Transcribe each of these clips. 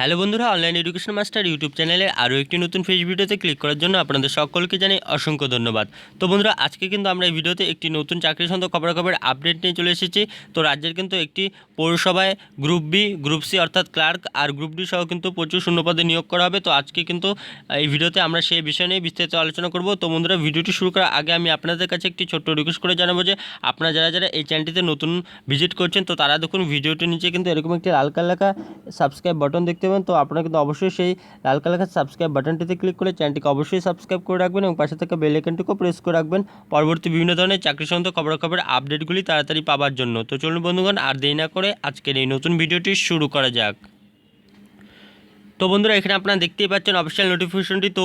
Hello বন্ধুরা, online education master YouTube চ্যানেলে আরও একটি নতুন ফেস ভিডিওতে ক্লিক করার জন্য আপনাদের সকলকে জানাই অসংখ্য ধন্যবাদ। তো বন্ধুরা, আজকে কিন্তু আমরা এই ভিডিওতে একটি নতুন চাকরি সংক্রান্ত খবরাখবর আপডেট নিয়ে চলে এসেছি। তো রাজ্যের কিন্তু একটি পৌরসভায় গ্রুপ বি, গ্রুপ সি অর্থাৎ ক্লার্ক আর গ্রুপ ডি সহ কিন্তু প্রচুর শূন্যপদে নিয়োগ করা হবে। তো আজকে কিন্তু এই ভিডিওতে আমরা সেই বিষয় নিয়ে বিস্তারিত আলোচনা করব। তো বন্ধুরা, ভিডিওটি শুরু করার আগে আমি আপনাদের কাছে একটি ছোট্ট রিকোয়েস্ট করে জানাবো যে আপনারা যারা এই চ্যানেলটিতে নতুন ভিজিট করছেন, তো তারা দেখুন ভিডিওটির নিচে কিন্তু এরকম একটি লাল কালার লেখা সাবস্ক্রাইব বাটন দেখতে পাবেন। তো আপনারা কিন্তু অবশ্যই সেই লাল কালার সাবস্ক্রাইব বাটনটিতে ক্লিক করে চ্যানেলটিকে অবশ্যই সাবস্ক্রাইব করে রাখবেন এবং পাশে থাকা বেল আইকনটিকেও প্রেস করে রাখবেন পরবর্তী বিভিন্ন ধরনের চাকরি সংক্রান্ত খবরাখবরের আপডেটগুলি তাড়াতাড়ি পাওয়ার জন্য। তো চলুন বন্ধুগণ, আর দেরি না করে আজকের এই নতুন ভিডিওটি শুরু করা যাক। তো বন্ধুরা, এখানে আপনারা দেখতেই পাচ্ছেন অফিসিয়াল নোটিফিকেশনটি। তো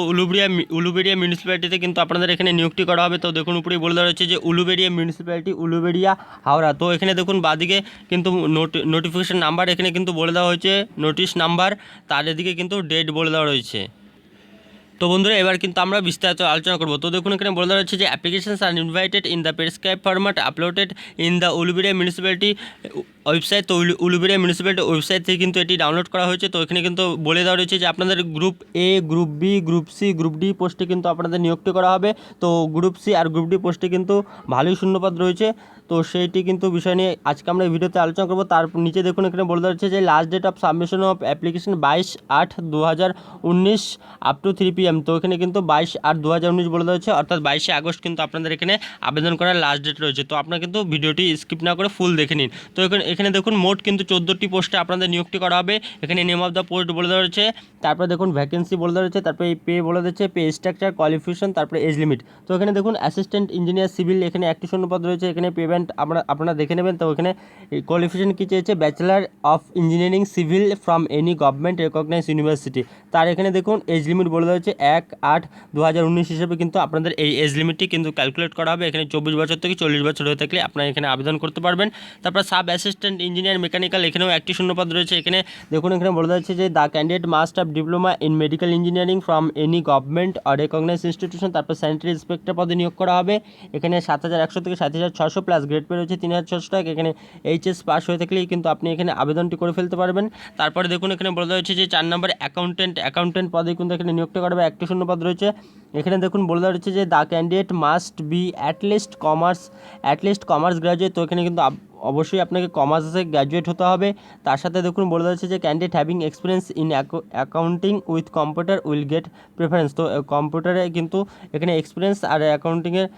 উলুবেড়িয়া মিউনিসিপ্যালিটিতে কিন্তু আপনাদের এখানে নিয়োগটি করা হবে। তো দেখুন উপরেই বলে দেওয়া রয়েছে যে উলুবেড়িয়া মিউনিসিপ্যালিটি, উলুবেড়িয়া, হাওড়া। তো এখানে দেখুন বাদিকে কিন্তু নোটিফিকেশন নাম্বার এখানে কিন্তু বলে দেওয়া হয়েছে, নোটিশ নাম্বার, তার এদিকে কিন্তু ডেট বলে দেওয়া রয়েছে। তো বন্ধুরা, এবার কিন্তু আমরা বিস্তারিত আলোচনা করব। তো দেখুন এখানে বলে দেওয়া হচ্ছে যে applications are invited in the prescribe format uploaded in the Uluberia municipality website. তো উলুবেড়িয়া মিউনিসিপ্যালিটি ওয়েবসাইট থেকে কিন্তু এটি ডাউনলোড করা হয়েছে। তো এখানে কিন্তু বলে দেওয়া রয়েছে যে আপনাদের group A, group B, group C, group D পোস্টে কিন্তু আপনাদের নিয়োগটি করা হবে। তো গ্রুপ সি আর গ্রুপ ডি পোস্টে কিন্তু ভালোই শূন্যপদ রয়েছে। তো সেইটি কিন্তু বিষয় নিয়ে আজকে আমরা এই ভিডিওতে আলোচনা করব। তার নিচে দেখুন এখানে বলে দেওয়া হচ্ছে যে last date of submission of application 22/8/2019 up to 3 PM। তো এখানে কিন্তু 22/8/2019 বলে দেওয়া হচ্ছে, অর্থাৎ 22শে আগস্ট কিন্তু আপনাদের এখানে আবেদন করার লাস্ট ডেট রয়েছে। তো আপনারা কিন্তু ভিডিওটি স্কিপ না করে ফুল দেখে নিন। তো এখানে দেখুন মোট কিন্তু 14টি পোস্টে আপনাদের নিয়োগটি করা হবে। এখানে নেম অফ দ্য পোস্ট বলে দেওয়া রয়েছে, তারপরে দেখুন ভ্যাকেন্সি বলে দেওয়া রয়েছে, তারপরে পে বলে দিচ্ছে, পে স্ট্রাকচার, কোয়ালিফিকেশন, তারপরে এজ লিমিট। তো এখানে দেখুন অ্যাসিস্ট্যান্ট ইঞ্জিনিয়ার সিভিল, এখানে একটি শূন্যপদ রয়েছে। এখানে পেমেন্ট আপনারা দেখে নেবেন। তো এখানে কোয়ালিফিকেশন কী চেয়েছে, bachelor of engineering civil from any government recognise university. তার এখানে দেখুন এজ লিমিট বলে দেওয়া হচ্ছে 1/8/2019 হিসেবে কিন্তু আপনাদের এই এজ লিমিটটি কিন্তু ক্যালকুলেট করা হবে। এখানে 24 বছর থেকে 40 বছর হয়ে থাকলে আপনারা এখানে আবেদন করতে পারবেন। তারপর সাব অ্যাসিস্ট্যান্ট ইঞ্জিনিয়ার মেকানিক্যাল, এখানেও একটি শূন্যপদ রয়েছে। এখানে দেখুন এখানে বলে দেওয়া হচ্ছে যে the candidate must have diploma in medical engineering from any government or recognise institution. তারপর স্যানিটারি ইন্সপেক্টর পদে নিয়োগ করা হবে। এখানে 7100 থেকে 7600 প্লাস গ্রেড পে রয়েছে 3600 টাকা। এখানে এইচএস পাস হয়ে থাকলেই কিন্তু আপনি এখানে আবেদনটি করে ফেলতে পারবেন। তারপরে দেখুন এখানে বলে দেওয়া হচ্ছে যে 4 নম্বর অ্যাকাউন্টেন্ট পদে কিন্তু এখানে নিয়োগটা করবে, একটি শূন্যপদ রয়েছে। এখানে দেখুন বলে দেওয়া হচ্ছে যে the candidate must be at least commerce graduate. তো এখানে কিন্তু অবশ্যই আপনাকে কমার্সে গ্র্যাজুয়েট হতে হবে। তার সাথে দেখুন বলে দেওয়া হচ্ছে যে candidate having experience in accounting with computer will get preference. তো কম্পিউটারে কিন্তু এখানে এক্সপিরিয়েন্স আর অ্যাকাউন্টিংয়ের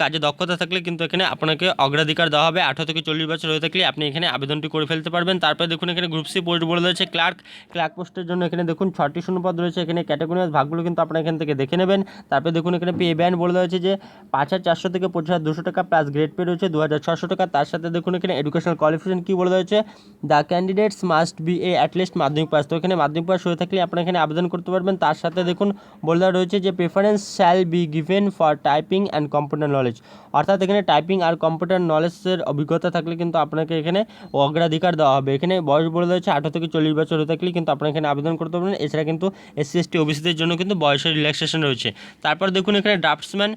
কাজে দক্ষতা থাকলে কিন্তু এখানে আপনাকে অগ্রাধিকার দেওয়া হবে। 18 থেকে 40 বছর হয়ে থাকলে আপনি এখানে আবেদনটি করে ফেলতে পারবেন। তারপরে দেখুন এখানে গ্রুপ সি পোস্ট বলে রয়েছে ক্লার্ক পোস্টের জন্য। এখানে দেখুন 6টি শূন্যপদ রয়েছে। এখানে ক্যাটাগরি ভাগগুলো কিন্তু আপনারা এখান থেকে দেখে নেবেন। তারপরে দেখুন এখানে পে ব্যান্ড বলে দেওয়া হয়েছে যে 5400 থেকে 25200 টাকা প্লাস গ্রেড পে রয়েছে 2600 টাকা। তার সাথে দেখুন এখানে এডুকেশনাল কোয়ালিফিকেশন কী বলে দেওয়া হয়েছে, the candidates must B A at least মাধ্যমিক পাস। তো এখানে মাধ্যমিক পাস হয়ে থাকলে আপনারা এখানে আবেদন করতে পারবেন। তার সাথে দেখুন বলে দেওয়া রয়েছে যে preference shall be given for typing and computer knowledge. অর্থাৎ এখানে টাইপিং আর কম্পিউটার নলেজের অভিজ্ঞতা থাকলে কিন্তু আপনাকে এখানে অগ্রাধিকার দেওয়া হবে। এখানে বয়স বলে দেওয়া হচ্ছে 18 থেকে 40 বছর হয়ে থাকলে কিন্তু আপনারা এখানে আবেদন করতে পারবেন। এছাড়া কিন্তু এসসি এসটি ওবিসিদের জন্য কিন্তু বয়সের রিল্যাক্সেশন রয়েছে। তারপর দেখুন এখানে ড্রাফটসম্যান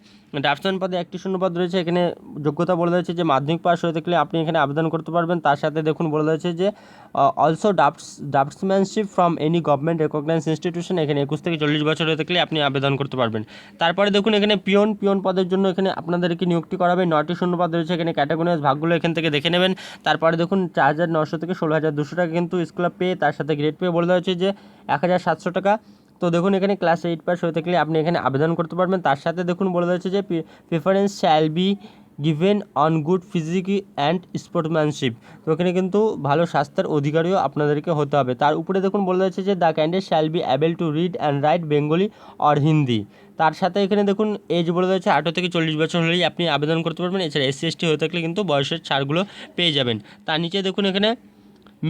পদে একটি শূন্যপদ রয়েছে। এখানে যোগ্যতা বলে দেওয়া হচ্ছে যে মাধ্যমিক পাস হয়ে থাকলে আপনি এখানে আবেদন করতে পারবেন। তার সাথে দেখুন বলে দেওয়া হচ্ছে যে also draftsmanship from any government recognise institution. এখানে 21 থেকে 40 বছর হয়ে থাকলে আপনি আবেদন করতে পারবেন। তারপরে দেখুন এখানে পিয়ন পদের জন্য এখানে আপনাদেরকে নিয়োগটি করা হবে। 9টি শূন্যপদ রয়েছে। এখানে ক্যাটাগরি ভাগগুলো এখান থেকে দেখে নেবেন। তারপরে দেখুন 4900 থেকে 16200 টাকা কিন্তু স্কুল পে, তার সাথে গ্রেড পে বলে দেওয়া হচ্ছে যে 1700 টাকা। তো দেখুন এখানে ক্লাস 8 পাস হয়ে থাকলে আপনি এখানে আবেদন করতে পারবেন। তার সাথে দেখুন বলে দেওয়া হচ্ছে যে preference shall be given on good physique and sportsmanship. তো এখানে কিন্তু ভালো স্বাস্থ্যের অধিকারীও আপনাদেরকে হতে হবে। তার উপরে দেখুন বলে দেওয়া হচ্ছে যে the candidate shall be able to read and write Bengali or Hindi. তার সাথে এখানে দেখুন এজ বলে দেওয়া হচ্ছে 18 থেকে 40 বছর হলেই আপনি আবেদন করতে পারবেন। এছাড়া এসসি এসটি হয়ে থাকলে কিন্তু বয়সের ছাড়গুলো পেয়ে যাবেন। তার নিচে দেখুন এখানে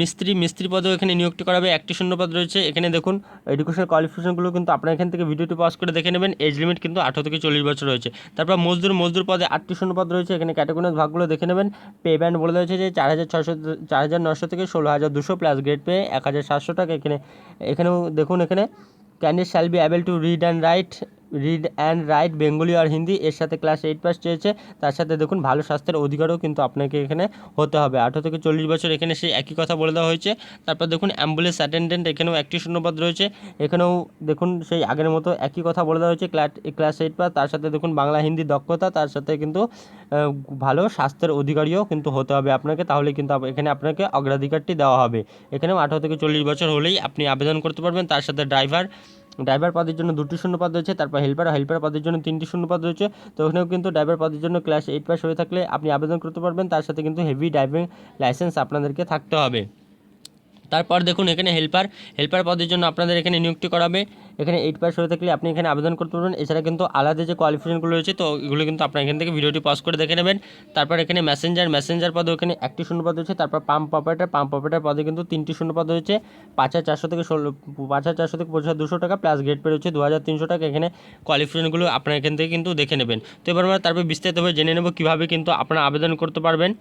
মিস্ত্রি পদেও এখানে নিয়োগটি করা হবে, একটি শূন্যপদ রয়েছে। এখানে দেখুন এডুকেশনাল কোয়ালিফিকেশনগুলো কিন্তু আপনারা এখান থেকে ভিডিওটি পজ করে দেখে নেবেন। এজ লিমিট কিন্তু 18 থেকে 40 বছর রয়েছে। তারপর মজদুর পদে 8টি শূন্যপদ রয়েছে। এখানে ক্যাটাগরি ভাগগুলো দেখে নেবেন। পে ব্যান্ড বলে দেওয়া হয়েছে যে 4900 থেকে 16200 প্লাস গ্রেড পে 1700 টাকা। এখানেও দেখুন এখানে candidate shall be able to read and write read and write Bengali আর হিন্দি, এর সাথে ক্লাস 8 পাস চেয়েছে, তার সাথে দেখুন ভালো স্বাস্থ্যের অধিকারও কিন্তু আপনাকে এখানে হতে হবে। 18 থেকে 40 বছর, এখানে সেই একই কথা বলে দেওয়া হয়েছে। তারপর দেখুন অ্যাম্বুলেন্স অ্যাটেন্ডেন্ট, এখানেও একটি শূন্যপদ রয়েছে, এখানেও দেখুন সেই আগের মতো একই কথা বলে দেওয়া হয়েছে, ক্লাস 8 পাস, তার সাথে দেখুন বাংলা হিন্দি দক্ষতা, তার সাথে কিন্তু ভালো স্বাস্থ্যের অধিকারীও কিন্তু হতে হবে আপনাকে, তাহলে কিন্তু এখানে আপনাকে অগ্রাধিকারটি দেওয়া হবে। এখানেও 18 থেকে 40 বছর হলেই আপনি আবেদন করতে পারবেন। তার সাথে ড্রাইভার পদের জন্য 2টি শূন্যপদ রয়েছে, তারপর হেল্পার পদের জন্য 3টি শূন্যপদ রয়েছে। তো ওখানেও কিন্তু ড্রাইভার পদের জন্য ক্লাস 8 পাস হয়ে থাকলে আপনি আবেদন করতে পারবেন, তার সাথে কিন্তু হেভি ড্রাইভিং লাইসেন্স আপনাদেরকে থাকতে হবে। তারপর দেখুন এখানে হেল্পার পদের জন্য আপনাদের এখানে নিযুক্তি করাবে, এখানে 8 পাস হয়ে থাকলে আপনি এখানে আবেদন করতে পারবেন। এছাড়া কিন্তু আলাদা যে কোয়ালিফিকেশনগুলো রয়েছে, তো এগুলো কিন্তু আপনার এখান থেকে ভিডিওটি পজ করে দেখে নেবেন। তারপর এখানে মেসেঞ্জার পদে ওখানে একটি শূন্যপদ রয়েছে। তারপর পাম্প অপারেটর পদে কিন্তু 3টি শূন্যপদ রয়েছে। 5,400 থেকে 2,200 টাকা, প্লাস গ্রেড পে রয়েছে 2,300 টাকা। এখানে কোয়ালিফিকেশনগুলো আপনার এখান থেকে কিন্তু দেখে নেবেন। তো এবার আমরা তারপর বিস্তারিতভাবে জেনে নেব কীভাবে কিন্তু আপনারা আবেদন করতে পারবেন।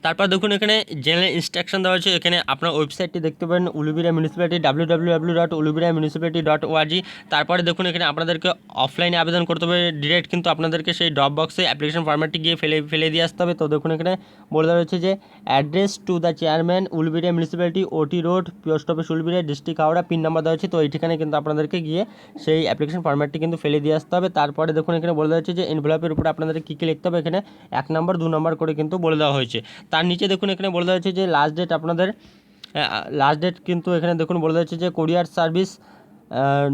তারপর দেখুন এখানে জেনারেল ইনস্ট্রাকশন দেওয়া হয়েছে, এখানে আপনার ওয়েবসাইটটি দেখতে পাবেন উলুবেড়িয়া মিউনিসিপ্যালিটি www.uluberia.municipality.org। তারপরে দেখুন এখানে আপনাদেরকে অফলাইনে আবেদন করতে হবে ডিরেক্ট, কিন্তু আপনাদেরকে সেই ড্রপ বক্সে অ্যাপ্লিকেশন ফরম্যাটটি গিয়ে ফেলে দিয়ে আসতে হবে। তো দেখুন এখানে বলে দেওয়া হয়েছে যে address to the chairman Uluberia municipality, OT road, post office Uluberia, district Howrah, pin number দেওয়া হয়েছে। তো এই ঠিকানায় কিন্তু আপনাদেরকে গিয়ে সেই অ্যাপ্লিকেশন ফরম্যাটটি কিন্তু ফেলে দিয়ে আসতে হবে। তারপরে দেখুন এখানে বলে দেওয়া হয়েছে যে এনভেলপের উপরে আপনাদের কী কী লিখতে হবে, এখানে 1 নম্বর 2 নম্বর করে কিন্তু বলে দেওয়া হয়েছে। তার নিচে দেখুন এখানে বলে দেওয়া হয়েছে যে লাস্ট ডেট কিন্তু এখানে দেখুন বলে দেওয়া হচ্ছে যে courier service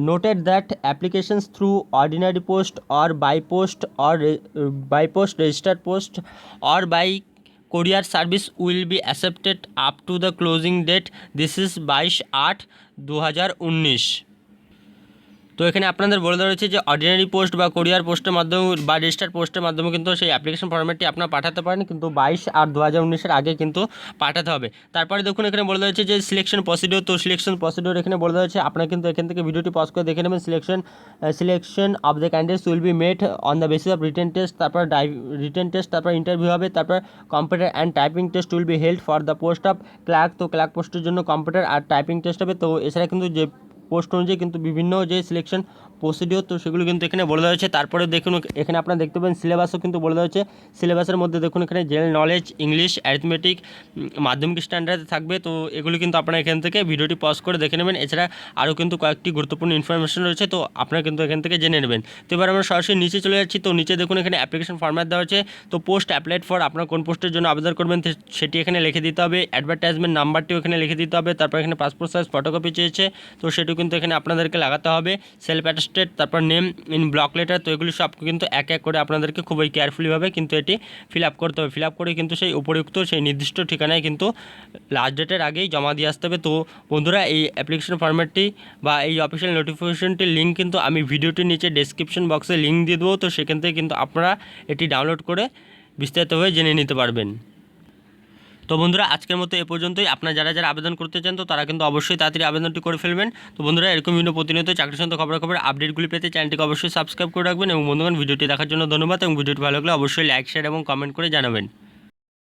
noted that applications through ordinary post or by post registered post or by courier service will be accepted up to the closing date. This is 22/8/2019। তো এখানে আপনাদের বলে দেওয়া হয়েছে যে অর্ডিনারি পোস্ট বা কোরিয়ার পোস্টের মাধ্যমে বা রেজিস্টার্ড পোস্টের মাধ্যমে কিন্তু সেই অ্যাপ্লিকেশন ফরম্যাটটি আপনারা পাঠাতে পারেন, কিন্তু 22/8/2019 আগে কিন্তু পাঠাতে হবে। তারপরে দেখুন এখানে বলে দেওয়া হয়েছে যে সিলেকশন প্রসিডিওর। তো সিলেকশন প্রসিডিওর এখানে বলে দেওয়া হয়েছে, আপনারা কিন্তু এখান থেকে ভিডিওটি পজ করে দেখে নেবেন। Selection of the candidates will be made on the basis of written test, তারপর ইন্টারভিউ হবে, তারপর computer and typing test will be held for the post of clerk. তো ক্লার্ক পোস্টের জন্য কম্পিউটার আর টাইপিং টেস্ট হবে। তো এছাড়া কিন্তু যে পোস্ট অনুযায়ী কিন্তু বিভিন্ন যে সিলেকশন প্রসিডিওর, তো সেগুলো কিন্তু এখানে বলে দেওয়া হয়েছে। তারপরে দেখুন এখানে আপনারা দেখতে পাবেন সিলেবাসও কিন্তু বলে দেওয়া হয়েছে। সিলেবাসের মধ্যে দেখুন এখানে জেনারেল নলেজ, ইংলিশ, অ্যারিথমেটিক, মাধ্যমিক স্ট্যান্ডার্ডে থাকবে। তো এগুলো কিন্তু আপনারা এখান থেকে ভিডিওটি পজ করে দেখে নেবেন। এছাড়া আরও কিন্তু কয়েকটি গুরুত্বপূর্ণ ইনফরমেশন রয়েছে, তো আপনারা কিন্তু এখান থেকে জেনে নেবেন। তো এবার আমরা সরাসরি নিচে চলে যাচ্ছি। তো নিচে দেখুন এখানে অ্যাপ্লিকেশন ফরম্যাট দেওয়া হয়েছে। তো পোস্ট অ্যাপ্লাইড ফর, আপনার কোন পোস্টের জন্য আবেদন করবেন সেটি এখানে লিখে দিতে হবে। অ্যাডভার্টাইজমেন্ট নাম্বারটিও এখানে লিখে দিতে হবে। তারপর এখানে পাসপোর্ট সাইজ ফটোকপি চেয়েছে, তো সেটিও কিন্তু এখানে আপনাদেরকে লাগাতে হবে। সেলফ অ্যাটেস্টেড, তারপর নেম ইন ব্লক লেটার। তো এগুলি সব কিন্তু এক এক করে আপনাদেরকে খুবই কেয়ারফুলিভাবে কিন্তু এটি ফিল আপ করতে হবে। ফিল আপ করে কিন্তু সেই উপযুক্ত সেই নির্দিষ্ট ঠিকানায় কিন্তু লাস্ট ডেটের আগেই জমা দিয়ে আসতে হবে। তো বন্ধুরা এই অ্যাপ্লিকেশন ফরম্যাটটি বা এই অফিসিয়াল নোটিফিকেশনটির লিঙ্ক কিন্তু আমি ভিডিওটির নিচে ডেসক্রিপশন বক্সে লিঙ্ক দিয়ে দেবো। তো সেখান থেকে কিন্তু আপনারা এটি ডাউনলোড করে বিস্তারিতভাবে জেনে নিতে পারবেন। তো বন্ধুরা আজকের মতো এ পর্যন্তই। আপনারা যারা আবেদন করতে চান তো তারা কিন্তু অবশ্যই তাড়াতাড়ি আবেদনটি করে ফেলবেন। তো বন্ধুরা এরকম বিভিন্ন প্রতিনিয়ত চাকরি সংক্রান্ত খবর আপডেটগুলি পেতে চ্যানেলটিকে অবশ্যই সাবস্ক্রাইব করে রাখবেন। এবং বন্ধুগণ ভিডিওটি দেখার জন্য ধন্যবাদ, এবং ভিডিওটি ভালো লাগলে অবশ্যই লাইক, শেয়ার এবং কমেন্ট করে জানাবেন।